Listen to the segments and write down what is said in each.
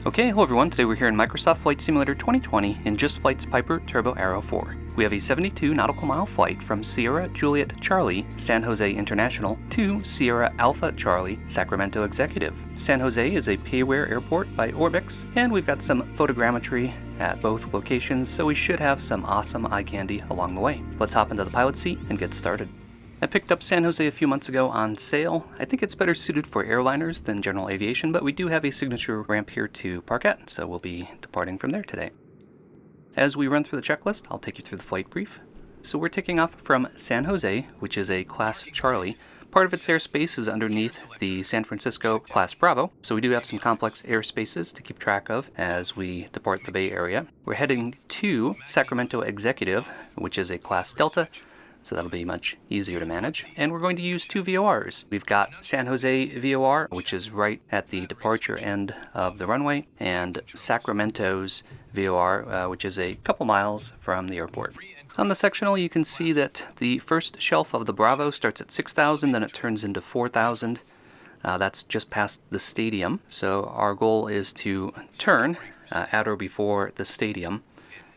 Okay, hello everyone. Today we're here in Microsoft Flight Simulator 2020 in JustFlight's Piper Turbo Arrow 4. We have a 72 nautical mile flight from Sierra Juliet Charlie, San Jose International, to Sierra Alpha Charlie, Sacramento Executive. San Jose is a pay-aware airport by Orbx, and we've got some photogrammetry at both locations, so we should have some awesome eye candy along the way. Let's hop into the pilot seat and get started. I picked up San Jose a few months ago on sale. I think it's better suited for airliners than general aviation, but we do have a signature ramp here to park at, so we'll be departing from there today. As we run through the checklist, I'll take you through the flight brief. So we're taking off from San Jose, which is a Class Charlie. Part of its airspace is underneath the San Francisco Class Bravo, so we do have some complex airspaces to keep track of as we depart the Bay Area. We're heading to Sacramento Executive, which is a Class Delta, so that'll be much easier to manage. And we're going to use two VORs. We've got San Jose VOR, which is right at the departure end of the runway, and Sacramento's VOR, which is a couple miles from the airport. On the sectional, you can see that the first shelf of the Bravo starts at 6,000, then it turns into 4,000. That's just past the stadium. So our goal is to turn at or before the stadium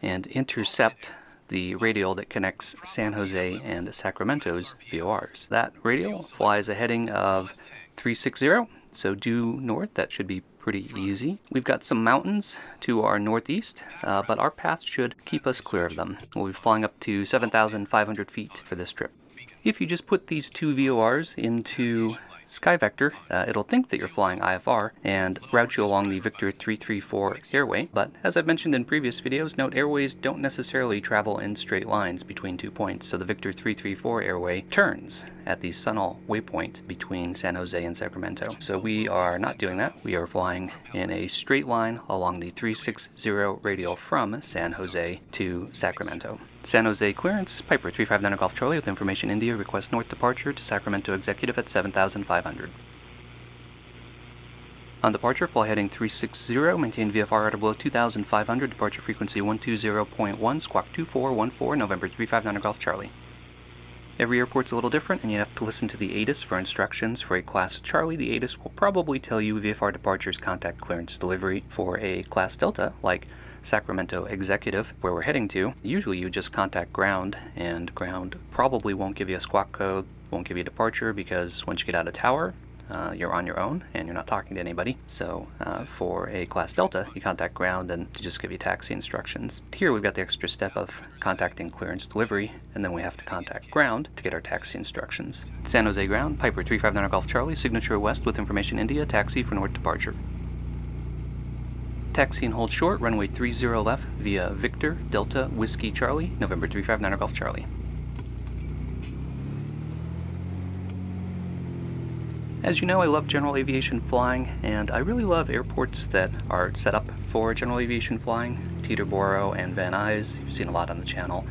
and intercept the radial that connects San Jose and Sacramento's VORs. That radial flies a heading of 360, so due north. That should be pretty easy. We've got some mountains to our northeast, but our path should keep us clear of them. We'll be flying up to 7,500 feet for this trip. If you just put these two VORs into SkyVector, it'll think that you're flying IFR and route you along the Victor 334 airway, but as I've mentioned in previous videos, note airways don't necessarily travel in straight lines between 2 points, so the Victor 334 airway turns at the Sunol waypoint between San Jose and Sacramento. So we are not doing that. We are flying in a straight line along the 360 radial from San Jose to Sacramento. San Jose clearance, Piper 359 Golf Charlie with information India, request north departure to Sacramento Executive at 7,500. On departure, fly heading 360, maintain VFR at or below 2,500, departure frequency 120.1, squawk 2414, November 359 Golf Charlie. Every airport's a little different, and you have to listen to the ATIS for instructions. For a Class Charlie, the ATIS will probably tell you VFR departures, contact clearance delivery. For a Class Delta, like Sacramento Executive, where we're heading to, usually you just contact ground, and ground probably won't give you a squawk code, won't give you a departure, because once you get out of tower, you're on your own and you're not talking to anybody. So for a Class Delta, you contact ground and to just give you taxi instructions. Here we've got the extra step of contacting clearance delivery, and then we have to contact ground to get our taxi instructions. San Jose ground, Piper 359 Golf Charlie, signature west with information India, taxi for north departure. Taxi and hold short, runway 30 left via Victor Delta Whiskey Charlie, November 359 Golf Charlie. As you know, I love general aviation flying, and I really love airports that are set up for general aviation flying. Teterboro and Van Nuys, you've seen a lot on the channel.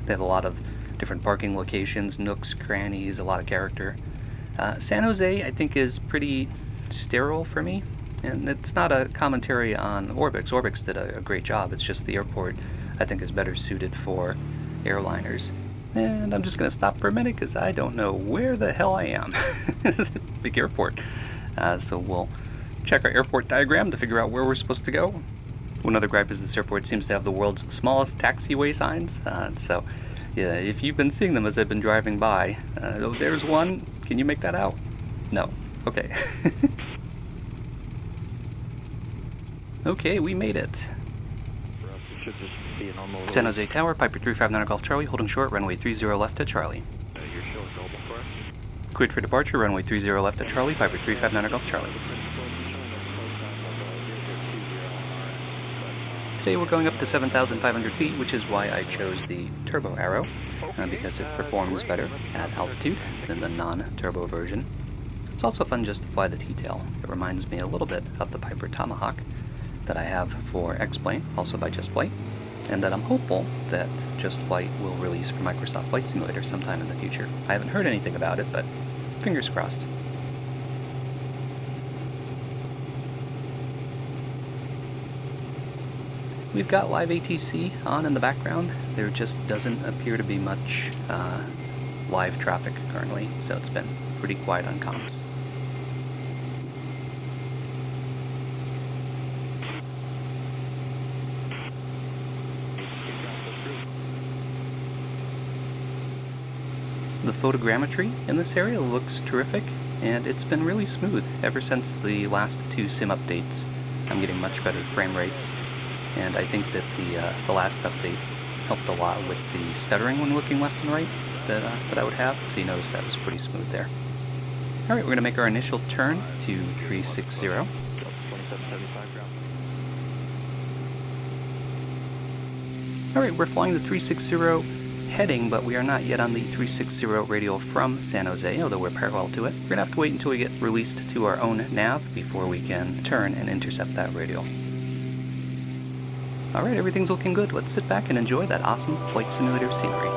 They have a lot of different parking locations, nooks, crannies, a lot of character. San Jose, I think, is pretty sterile for me, and it's not a commentary on Orbx. Orbx did a great job. It's just the airport, I think, is better suited for airliners. And I'm just going to stop for a minute because I don't know where the hell I am. It's a big airport. So we'll check our airport diagram to figure out where we're supposed to go. One other gripe is this airport seems to have the world's smallest taxiway signs. So yeah, if you've been seeing them as I've been driving by, oh, there's one. Can you make that out? No. Okay. Okay, we made it. San Jose Tower, Piper 359 Golf Charlie, holding short, runway 30 left at Charlie. You're showing normal for us? Cleared for departure, runway 30 left at Charlie, Piper 359 Golf Charlie. Today we're going up to 7,500 feet, which is why I chose the Turbo Arrow, because it performs better at altitude than the non-turbo version. It's also fun just to fly the T-tail. It reminds me a little bit of the Piper Tomahawk that I have for X-Plane, also by JustFlight, and that I'm hopeful that JustFlight will release for Microsoft Flight Simulator sometime in the future. I haven't heard anything about it, but fingers crossed. We've got live ATC on in the background. There just doesn't appear to be much live traffic currently, so it's been pretty quiet on comms. photogrammetry in this area looks terrific, and it's been really smooth ever since the last 2 sim updates. I'm getting much better frame rates, and I think that the last update helped a lot with the stuttering when looking left and right that I would have, so you notice that was pretty smooth there. Alright, we're going to make our initial turn to 360. 2775 ground. Alright, we're flying the 360 heading, but we are not yet on the 360 radial from San Jose, although we're parallel to it. We're going to have to wait until we get released to our own nav before we can turn and intercept that radial. Alright, everything's looking good. Let's sit back and enjoy that awesome flight simulator scenery.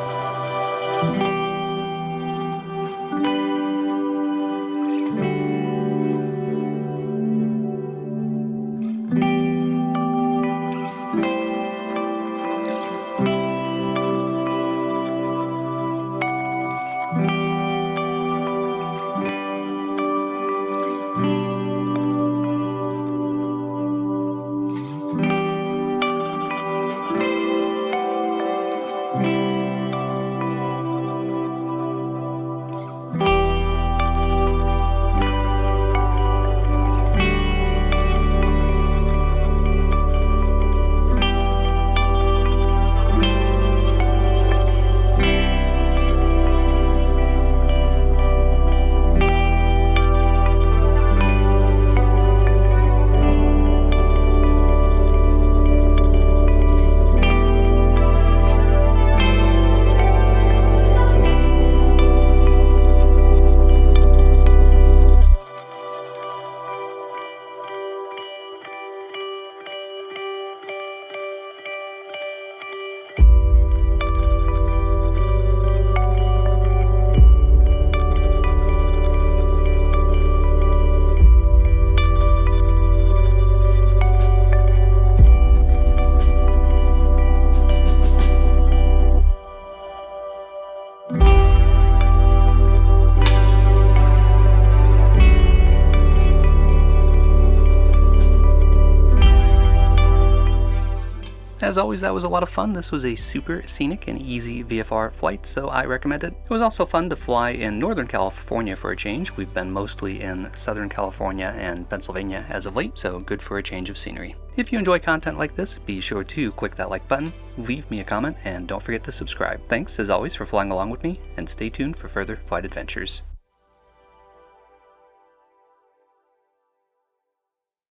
As always, that was a lot of fun. This was a super scenic and easy VFR flight, so I recommend it. It was also fun to fly in Northern California for a change. We've been mostly in Southern California and Pennsylvania as of late, so good for a change of scenery. If you enjoy content like this, be sure to click that like button, leave me a comment, and don't forget to subscribe. Thanks, as always, for flying along with me, and stay tuned for further flight adventures.